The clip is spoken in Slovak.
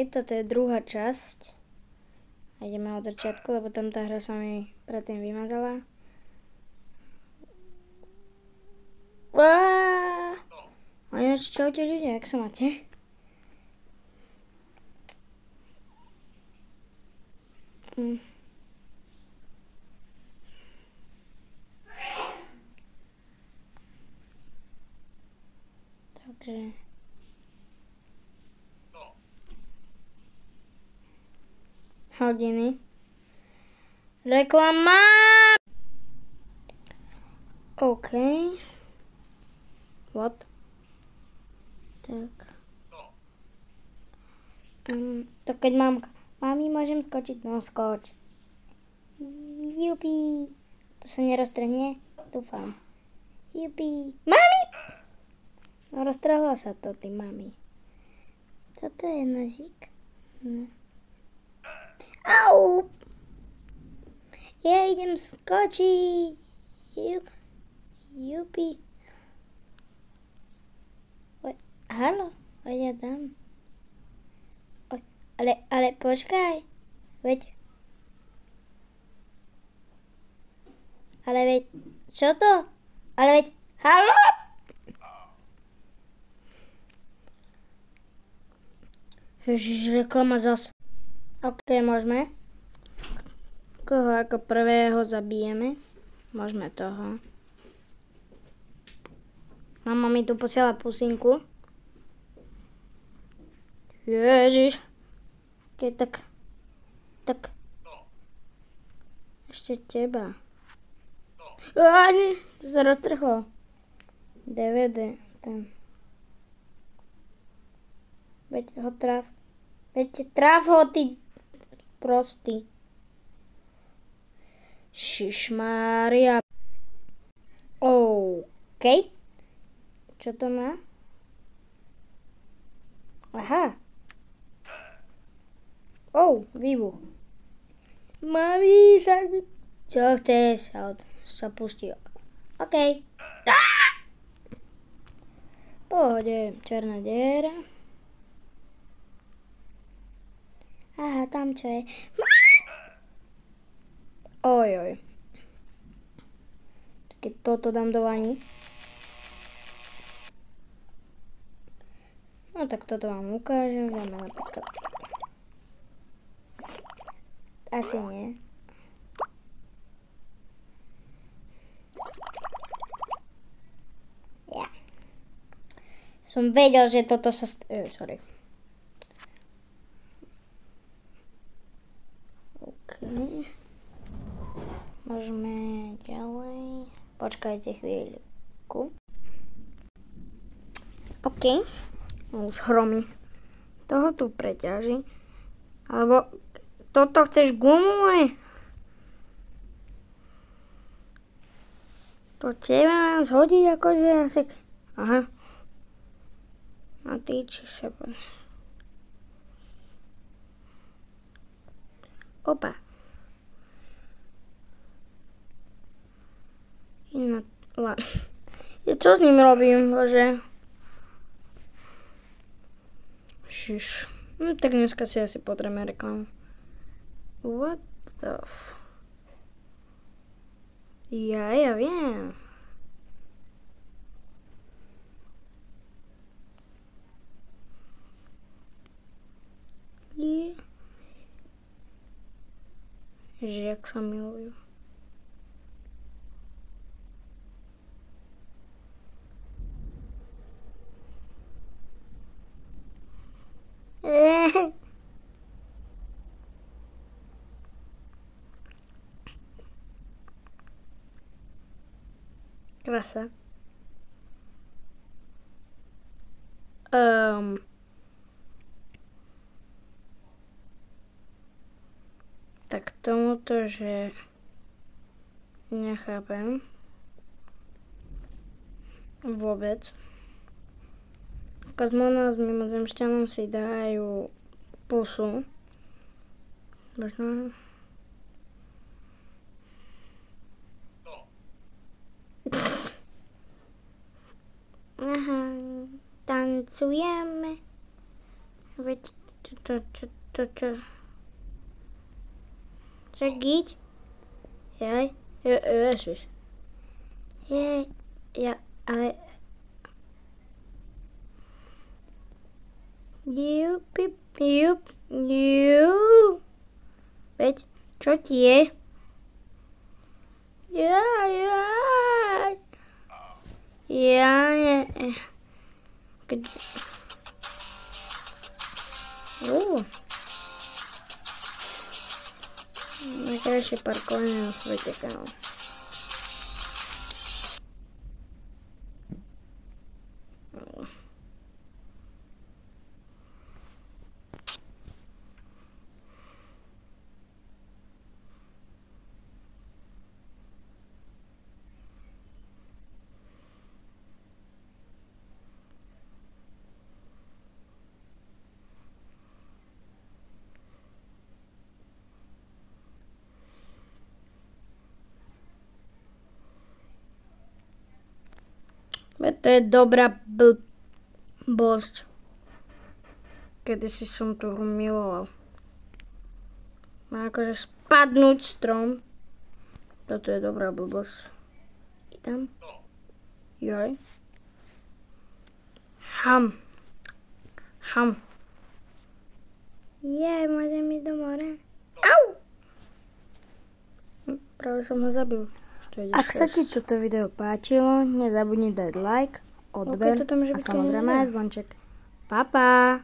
toto je druhá časť. A ideme od začiatku, lebo tam tá hra sa mi predtým vymazala. A ináč, čaute ľudia, jak sa máte? Takže... hodiny. Reklama! OK. What? Tak. To keď mám... Mami, môžem skočiť? No, skoč. Jupi. To sa neroztrhne? Dúfam. Jupi. Mami! No, roztrhlo sa to, ty mami. Co to je, nožík? No. Au! Ja idem skočiť. Jupi. Oj, halo, ja dám. Oj, ale počkaj. Veď. Ale veď, čo to? Ale veď, halo? Ježiš, reklama zas. OK, môžeme. Koho ako prvého zabijeme? Môžeme toho. Mama mi tu posiela pusinku. Ježiš. OK, tak. Ešte teba. To sa roztrhlo. DVD. Ten. Veď ho traf. Veď traf ho, ty prostý. Šišmária. OK. Čo to má? Aha. Výbuch. Mami, čo chceš? Sa pustí. OK. Pohode, černá diera. Aha, tam čo je? Oj. Keď toto dám do vani. No tak toto vám ukážem. Dáme napríklad. Asi nie. Ja. Som vedel, že toto sa... sorry. Môžeme ďalej. Počkajte chvíľku. OK. Už hromy. Toho tu preťaží. Alebo toto chceš gumu? To teba mám zhodiť akože asi... Aha. A ty či sa... Opa. Čo s ním robím, bože? Šiš. No tak dneska si asi potrebujeme reklamu. What the f... Ja viem. Ježiš, jak sa milujú. Krása. Tak tomuto, že nechápem vôbec. Kozmona s mimozemšťanom si dajú pusu. Možno... Aha, tancujeme. Veď Čo? Čak íď? Jaj, ježiš. Ale... Jup. Veď, čo ti je? Jaj. Najkrajšie parkovanie na svete, kámo. To je dobrá blbosť. Kedysi som tú hru miloval. Má akože spadnúť strom. Toto je dobrá blbosť. Idem. Joj. Ham. Môžem ísť do mora. Au! Práve som ho zabil. Ak sa ti toto video páčilo, nezabudni dať like, odber a samozrejme aj zvonček. Pa!